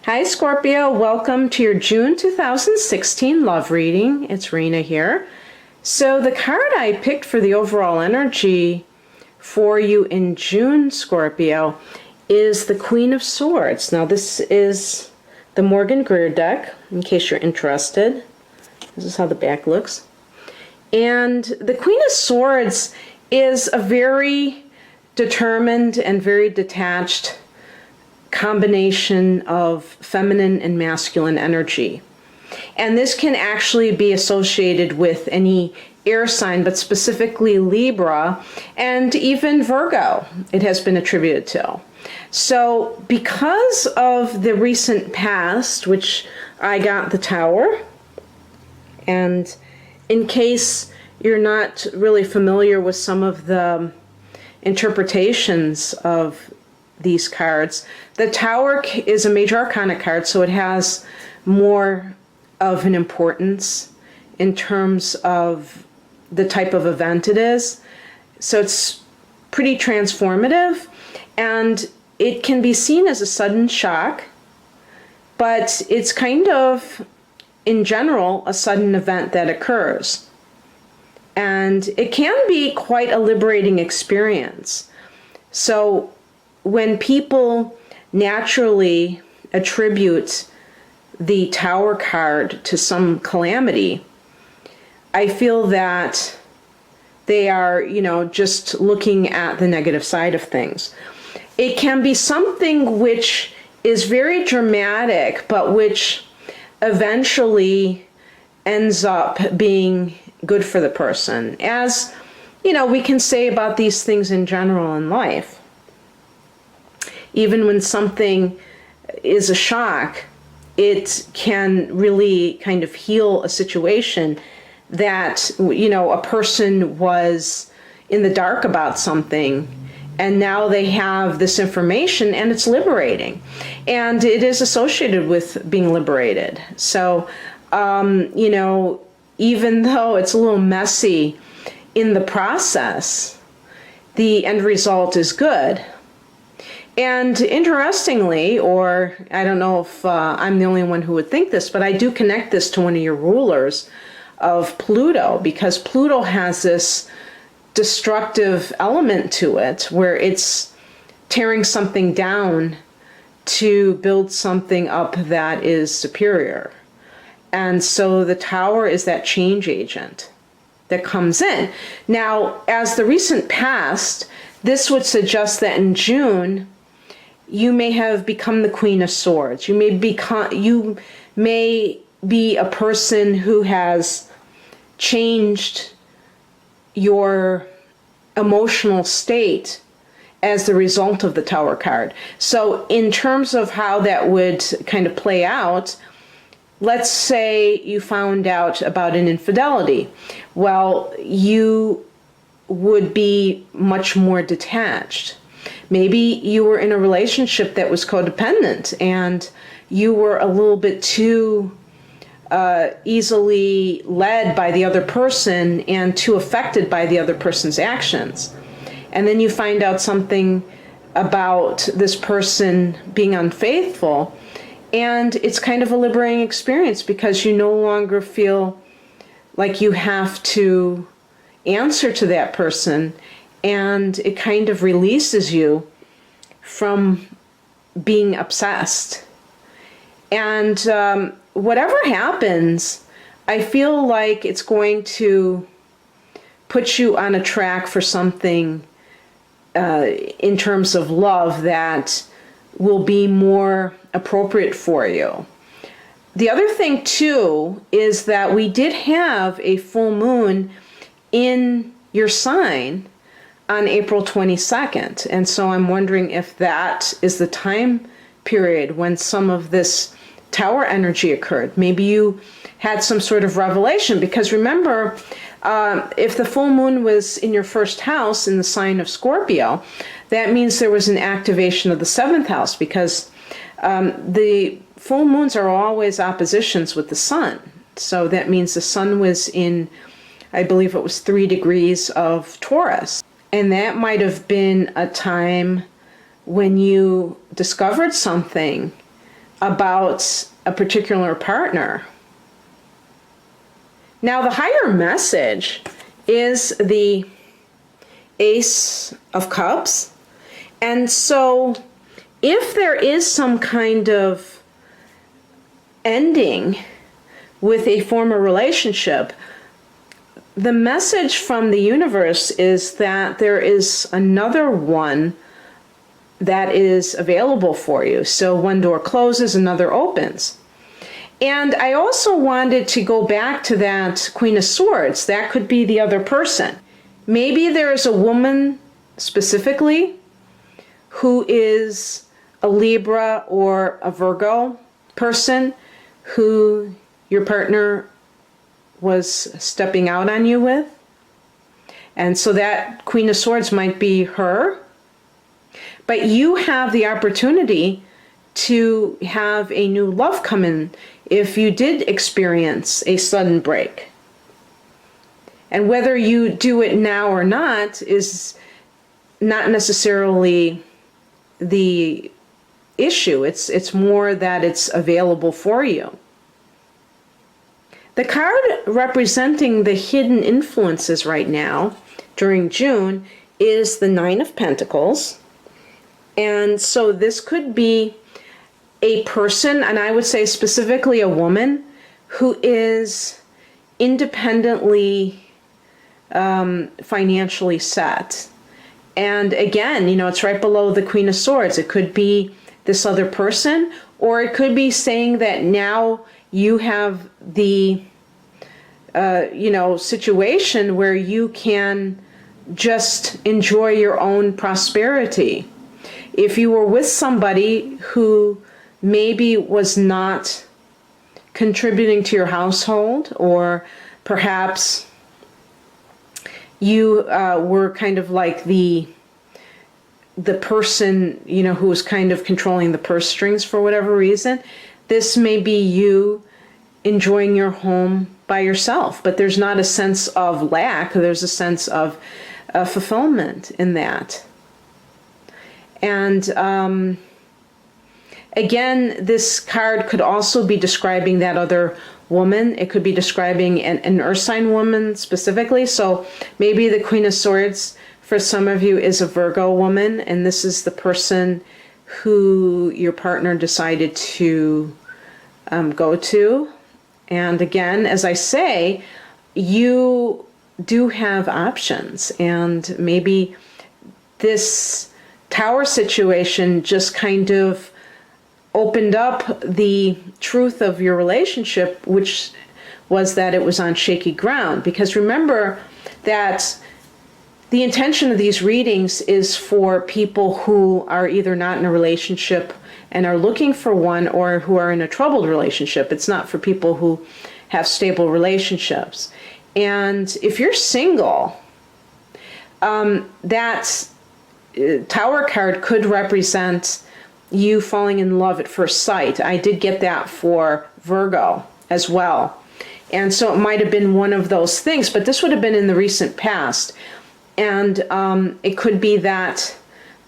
Hi Scorpio, welcome to your June 2016 love reading. It's Rena here. So the card I picked for the overall energy for you in June, Scorpio, is the Queen of Swords. Now this is the Morgan Greer deck, in case you're interested. This is how the back looks. And the Queen of Swords is a very determined and very detached combination of feminine and masculine energy. And this can actually be associated with any air sign, but specifically Libra and even Virgo, it has been attributed to. So because of the recent past, which I got the Tower, and in case you're not really familiar with some of the interpretations of these cards, the Tower is a major arcana card, so it has more of an importance in terms of the type of event it is. So it's pretty transformative, and it can be seen as a sudden shock, but it's kind of, in general, a sudden event that occurs. And it can be quite a liberating experience. So when people naturally attribute the Tower card to some calamity, I feel that they are, just looking at the negative side of things. It can be something which is very dramatic, but which eventually ends up being good for the person. As, we can say about these things in general in life. Even when something is a shock, it can really kind of heal a situation that, a person was in the dark about something, and now they have this information, and it's liberating. And it is associated with being liberated. So, even though it's a little messy in the process, the end result is good. And interestingly, or I don't know if I'm the only one who would think this, but I do connect this to one of your rulers of Pluto, because Pluto has this destructive element to it where it's tearing something down to build something up that is superior. And so the Tower is that change agent that comes in. Now, as the recent past, this would suggest that in June, you may have become the Queen of Swords. You may be a person who has changed your emotional state as the result of the Tower card. So in terms of how that would kind of play out, let's say you found out about an infidelity. Well, you would be much more detached. Maybe you were in a relationship that was codependent, and you were a little bit too easily led by the other person and too affected by the other person's actions. And then you find out something about this person being unfaithful, and it's kind of a liberating experience because you no longer feel like you have to answer to that person, and it kind of releases you from being obsessed. And whatever happens, I feel like it's going to put you on a track for something in terms of love that will be more appropriate for you. The other thing too is that we did have a full moon in your sign on April 22nd. And so I'm wondering if that is the time period when some of this Tower energy occurred. Maybe you had some sort of revelation, because remember, if the full moon was in your first house in the sign of Scorpio, that means there was an activation of the seventh house, because the full moons are always oppositions with the sun. So that means the sun was in, I believe it was 3 degrees of Taurus. And that might have been a time when you discovered something about a particular partner. Now, the higher message is the Ace of Cups. And so if there is some kind of ending with a former relationship, the message from the universe is that there is another one that is available for you. So one door closes, another opens. And I also wanted to go back to that Queen of Swords. That could be the other person. Maybe there is a woman specifically who is a Libra or a Virgo person who your partner was stepping out on you with. And so that Queen of Swords might be her. But you have the opportunity to have a new love come in if you did experience a sudden break. And whether you do it now or not is not necessarily the issue. It's more that it's available for you. The card representing the hidden influences right now during June is the Nine of Pentacles. And so this could be a person, and I would say specifically a woman, who is independently financially set. And again, it's right below the Queen of Swords. It could be this other person, or it could be saying that now you have the situation where you can just enjoy your own prosperity. If you were with somebody who maybe was not contributing to your household, or perhaps you were kind of like the person, who was kind of controlling the purse strings for whatever reason, this may be you enjoying your home by yourself. But there's not a sense of lack. There's a sense of fulfillment in that. And again, this card could also be describing that other woman. It could be describing an earth sign woman specifically. So maybe the Queen of Swords for some of you is a Virgo woman, and this is the person who your partner decided to go to. And again, as I say, you do have options, and maybe this Tower situation just kind of opened up the truth of your relationship, which was that it was on shaky ground. Because remember that the intention of these readings is for people who are either not in a relationship and are looking for one, or who are in a troubled relationship. It's not for people who have stable relationships. And if you're single, that Tower card could represent you falling in love at first sight. I did get that for Virgo as well. And so it might have been one of those things, but this would have been in the recent past. And it could be that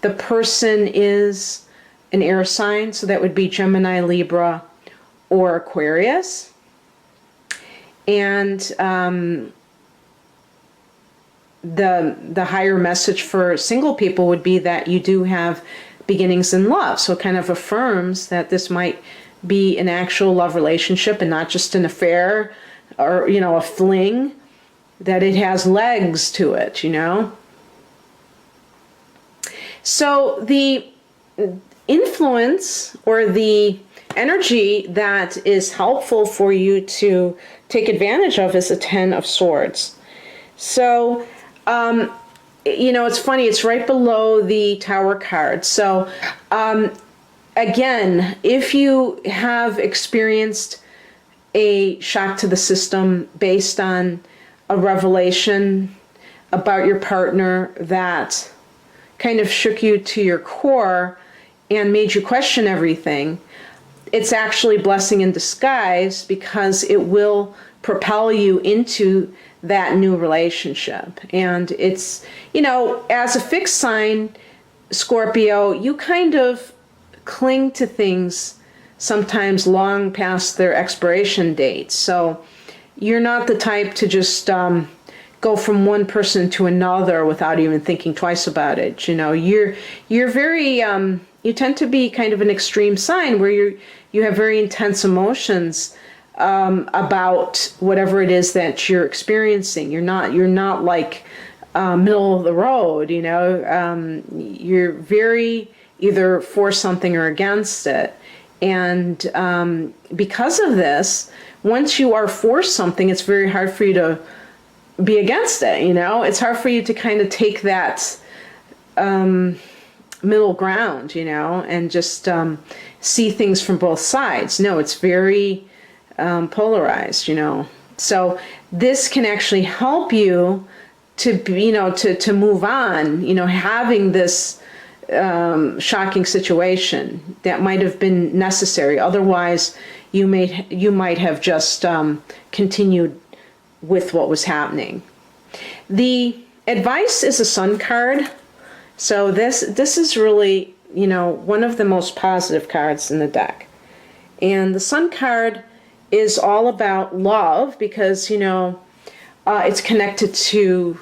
the person is an air sign, so that would be Gemini, Libra, or Aquarius. And the higher message for single people would be that you do have beginnings in love. So it kind of affirms that this might be an actual love relationship and not just an affair or, a fling, that it has legs to it, So the influence or the energy that is helpful for you to take advantage of is the Ten of Swords. So, it's funny, it's right below the Tower card. So, again, if you have experienced a shock to the system based on a revelation about your partner that kind of shook you to your core and made you question everything, it's actually blessing in disguise, because it will propel you into that new relationship. And it's, as a fixed sign, Scorpio, you kind of cling to things sometimes long past their expiration date. So you're not the type to just go from one person to another without even thinking twice about it. You know, you're very you tend to be kind of an extreme sign where you have very intense emotions about whatever it is that you're experiencing. You're not like middle of the road. You know, you're very either for something or against it, and because of this, once you are for something, it's very hard for you to be against it. You know, it's hard for you to kind of take that middle ground, you know, and just see things from both sides. No, it's very polarized, you know. So this can actually help you to, you know, to move on, you know, having this shocking situation that might have been necessary. Otherwise, you might have just continued with what was happening. The advice is a sun card. So this is really, you know, one of the most positive cards in the deck. And the sun card is all about love because, you know, it's connected to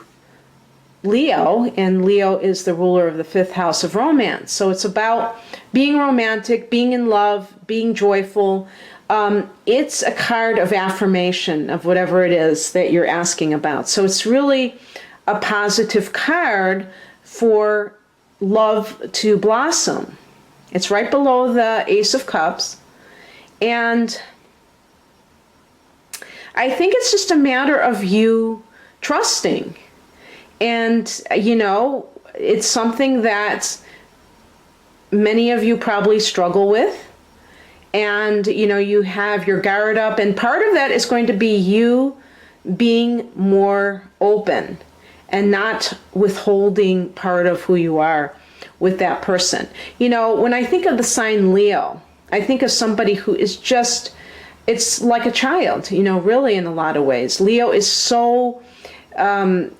Leo, and Leo is the ruler of the 5th house of romance. So it's about being romantic, being in love, being joyful. It's a card of affirmation of whatever it is that you're asking about. So it's really a positive card for love to blossom. It's right below the Ace of Cups. And I think it's just a matter of you trusting. And, you know, it's something that many of you probably struggle with. And, you know, you have your guard up. And part of that is going to be you being more open and not withholding part of who you are with that person. You know, when I think of the sign Leo, I think of somebody who is just, it's like a child, you know, really in a lot of ways. Leo is so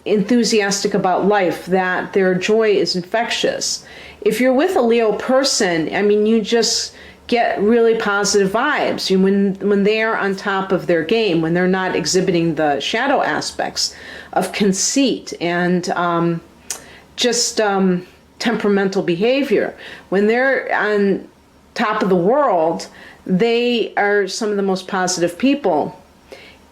enthusiastic about life that their joy is infectious. If you're with a Leo person, I mean, you just get really positive vibes when they are on top of their game, when they're not exhibiting the shadow aspects of conceit and just temperamental behavior. When they're on top of the world, they are some of the most positive people.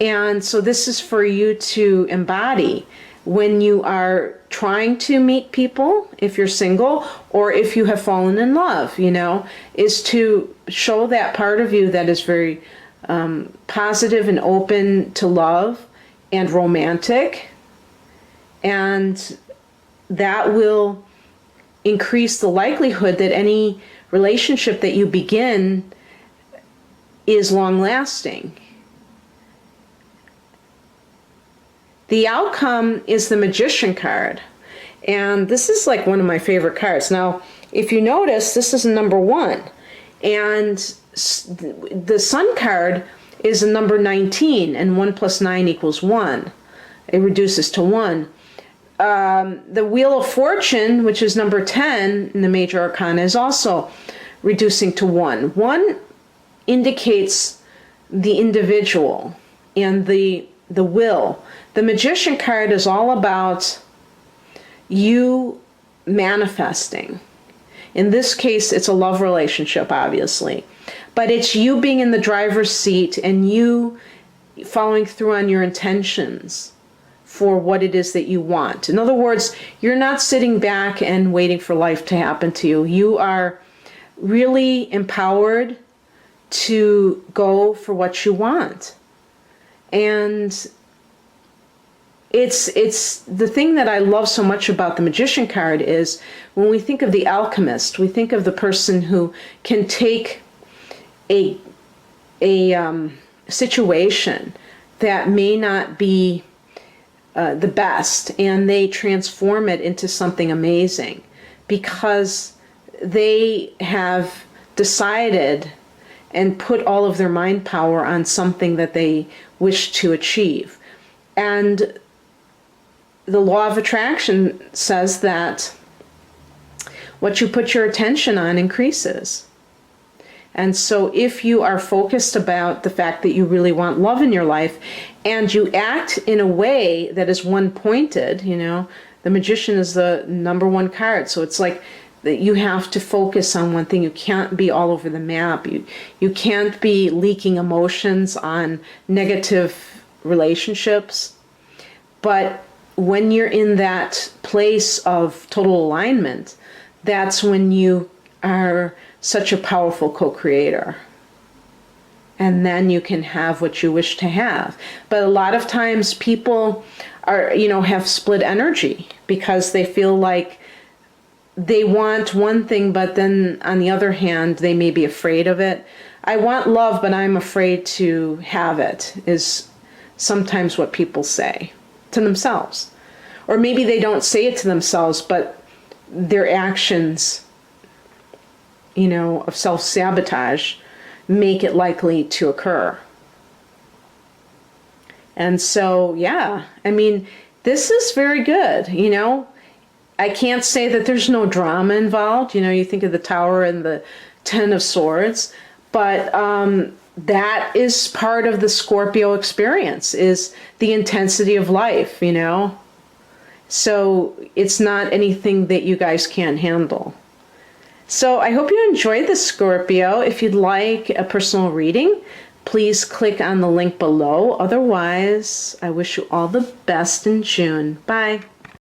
And so this is for you to embody when you are trying to meet people, if you're single, or if you have fallen in love, you know, is to show that part of you that is very positive and open to love and romantic. And that will increase the likelihood that any relationship that you begin is long-lasting. The outcome is the Magician card. And this is like one of my favorite cards. Now, if you notice, this is a number 1. And the Sun card is a number 19, and 1 plus 9 equals 1. It reduces to 1. The Wheel of Fortune, which is number 10 in the Major Arcana, is also reducing to 1. 1 indicates the individual and the will. The Magician card is all about you manifesting. In this case, it's a love relationship, obviously. But it's you being in the driver's seat and you following through on your intentions for what it is that you want. In other words, you're not sitting back and waiting for life to happen to you. You are really empowered to go for what you want. And it's the thing that I love so much about the Magician card is when we think of the alchemist, we think of the person who can take a situation that may not be the best, and they transform it into something amazing because they have decided and put all of their mind power on something that they wish to achieve. And the law of attraction says that what you put your attention on increases. And so if you are focused about the fact that you really want love in your life and you act in a way that is one-pointed, the Magician is the number one card. So it's like that you have to focus on one thing. You can't be all over the map. You can't be leaking emotions on negative relationships. But when you're in that place of total alignment, that's when you are such a powerful co-creator. And then you can have what you wish to have. But a lot of times people are, have split energy because they feel like they want one thing, but then on the other hand, they may be afraid of it. I want love, but I'm afraid to have it, is sometimes what people say to themselves. Or maybe they don't say it to themselves, but their actions, of self-sabotage make it likely to occur. And so, this is very good, I can't say that there's no drama involved. You think of the Tower and the Ten of Swords, but that is part of the Scorpio experience, is the intensity of life, So it's not anything that you guys can't handle. So I hope you enjoyed this, Scorpio. If you'd like a personal reading, please click on the link below. Otherwise, I wish you all the best in June. Bye.